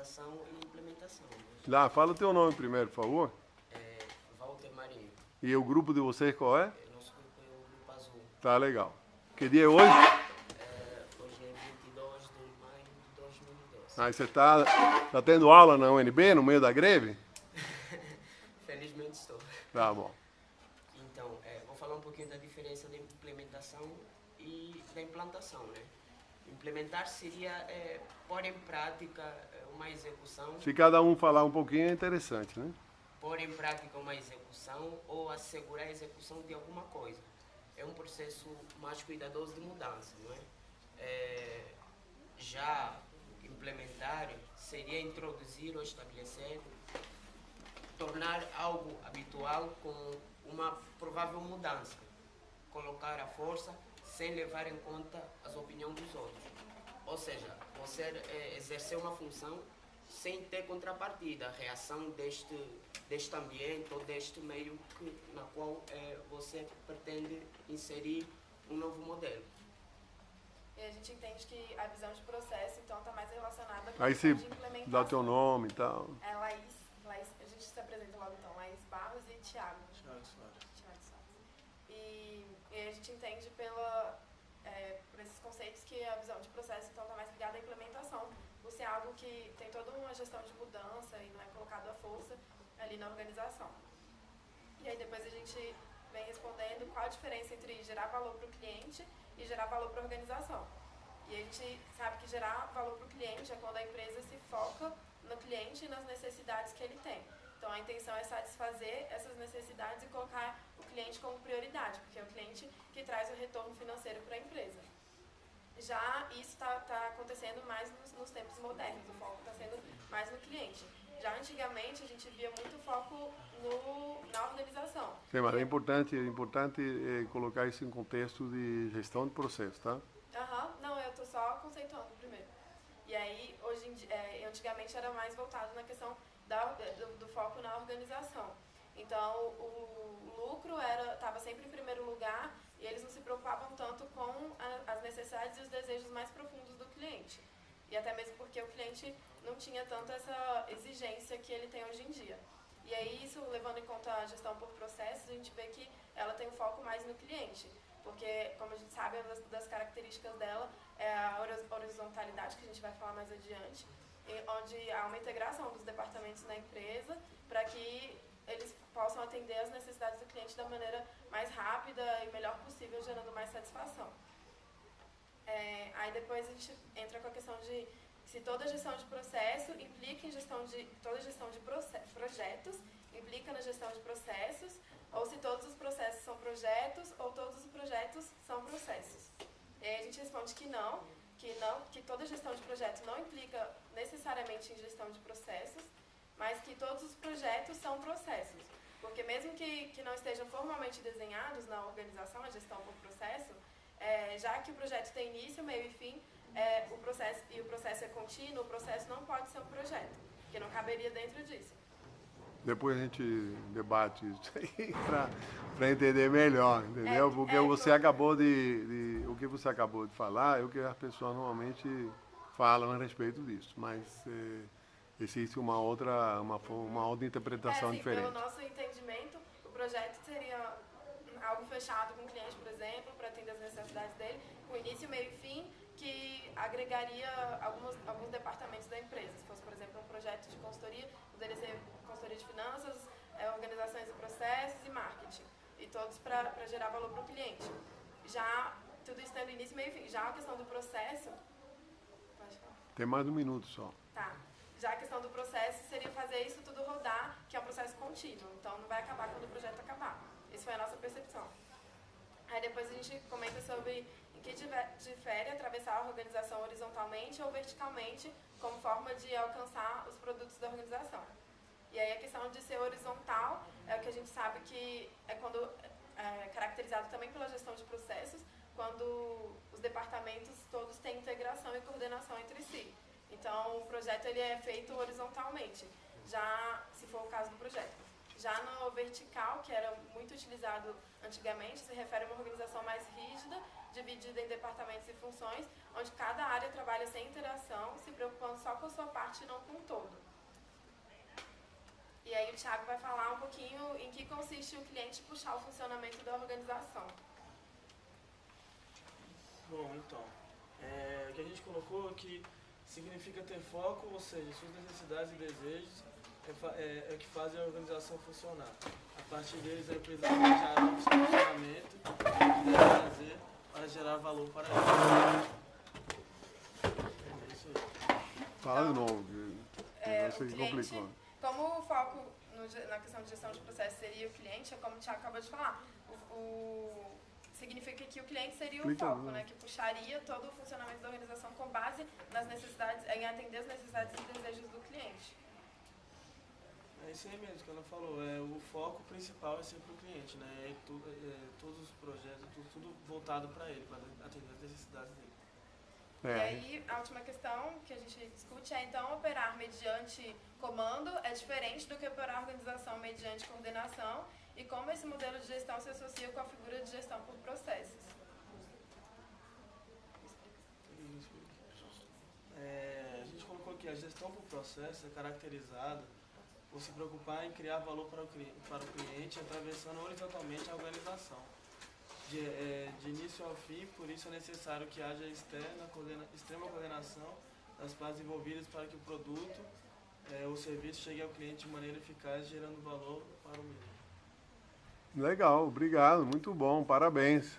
organização e implementação. Lá, fala o teu nome primeiro, por favor. Walter Marinho. E o grupo de vocês qual é? Nosso grupo é o Grupo Azul. Tá legal. Que dia é hoje? Hoje é 22 de maio de 2012. Aí você tá tendo aula na UNB no meio da greve? Felizmente estou. Tá bom. Então, vou falar um pouquinho da diferença da implementação e da implantação, né? Implementar seria pôr em prática uma execução. Se cada um falar um pouquinho é interessante, né? Pôr em prática uma execução ou assegurar a execução de alguma coisa. É um processo mais cuidadoso de mudança, não é? Já implementar seria introduzir ou estabelecer, tornar algo habitual com uma provável mudança, colocar a força sem levar em conta as opiniões dos outros. Ou seja, você exercer uma função sem ter contrapartida, a reação deste ambiente ou deste meio na qual você pretende inserir um novo modelo. E a gente entende que a visão de processo, então, está mais relacionada com a Aí questão você de implementação. dá o teu nome e tal. É Laís, a gente se apresenta logo então, Laís Barros e Thiago Soares. E a gente entende por esses conceitos que a visão de processo então está mais ligada à implementação, por ser algo que tem toda uma gestão de mudança e não é colocado à força ali na organização. E aí depois a gente vem respondendo qual a diferença entre gerar valor para o cliente e gerar valor para a organização. E a gente sabe que gerar valor para o cliente é quando a empresa se foca no cliente e nas necessidades que ele tem. Então a intenção é satisfazer essas necessidades e colocar o cliente como prioridade, porque é o cliente que traz o retorno financeiro para a empresa. Já isso está acontecendo mais nos tempos modernos, o foco está sendo mais no cliente. Já antigamente a gente via muito foco na organização. Sim, mas é importante colocar isso em contexto de gestão de processo, tá? Não, eu estou só conceituando primeiro. E aí, antigamente era mais voltado na questão do foco na organização. Então, o lucro estava sempre em primeiro lugar e eles não se preocupavam tanto com as necessidades e os desejos mais profundos do cliente. E até mesmo porque o cliente não tinha tanto essa exigência que ele tem hoje em dia. E aí, isso levando em conta a gestão por processos, a gente vê que ela tem um foco mais no cliente. Porque, como a gente sabe, uma das características dela é a horizontalidade, que a gente vai falar mais adiante, onde há uma integração dos departamentos na empresa para que eles possam atender as necessidades do cliente da maneira mais rápida e melhor possível, gerando mais satisfação. Aí depois a gente entra com a questão de se toda gestão de processo implica em toda gestão de projetos implica na gestão de processos, ou se todos os processos são projetos, ou todos os projetos são processos. E aí a gente responde que não, que toda gestão de projeto não implica necessariamente em gestão de processos, mas que todos os projetos são processos. Porque mesmo que não estejam formalmente desenhados na organização, a gestão por processo, já que o projeto tem início, meio e fim, o processo é contínuo, o processo não pode ser um projeto, porque não caberia dentro disso. Depois a gente debate isso aí para entender melhor, entendeu? Porque você acabou o que você acabou de falar é o que as pessoas normalmente falam a respeito disso, mas existe uma outra interpretação diferente. Pelo nosso entendimento, o projeto seria algo fechado com o cliente, por exemplo, para atender as necessidades dele, com início, meio e fim, que agregaria alguns departamentos da empresa. Se fosse, por exemplo, um projeto de consultoria, poderia ser consultoria de finanças, organizações e processos e marketing. E todos para gerar valor para o cliente. Já, tudo isso tendo início, meio e fim. Já a questão do processo... Pode falar. Tem mais um minuto só. Tá. Já a questão do processo seria fazer isso tudo rodar, que é um processo contínuo. Então, não vai acabar quando o projeto acabar. Essa foi a nossa percepção. Aí depois a gente comenta sobre em que difere atravessar a organização horizontalmente ou verticalmente como forma de alcançar os produtos da organização. E aí a questão de ser horizontal é o que a gente sabe que é quando caracterizado também pela gestão de processos, quando os departamentos todos têm integração e coordenação entre si. Então o projeto ele é feito horizontalmente, já se for o caso do projeto. Já no vertical, que era muito utilizado antigamente, se refere a uma organização mais rígida, dividida em departamentos e funções, onde cada área trabalha sem interação, se preocupando só com a sua parte e não com o todo. E aí o Thiago vai falar um pouquinho em que consiste o cliente puxar o funcionamento da organização. Bom, então, o que a gente colocou aqui significa ter foco, ou seja, suas necessidades e desejos é o que fazem a organização funcionar. A partir deles, a empresa planejará o seu funcionamento e o que deve fazer para gerar valor para ela. É isso aí. Fala de novo, que você complicou. Como o foco na questão de gestão de processo seria o cliente, é como o Thiago acabou de falar, significa que o cliente seria o foco, né, que puxaria todo o funcionamento da organização com base nas necessidades, em atender as necessidades e desejos do cliente. É isso aí mesmo que ela falou, o foco principal é sempre o cliente, né? Todos os projetos, tudo voltado para ele, para atender as necessidades dele. E aí, a última questão que a gente discute é, então, operar mediante comando é diferente do que operar organização mediante coordenação e como esse modelo de gestão se associa com a figura de gestão por processos. A gente colocou aqui, a gestão por processo é caracterizada por se preocupar em criar valor para o cliente, atravessando horizontalmente a organização. De início ao fim, por isso é necessário que haja extrema coordenação das partes envolvidas para que o produto ou serviço chegue ao cliente de maneira eficaz, gerando valor para o mesmo. Legal, obrigado, muito bom, parabéns.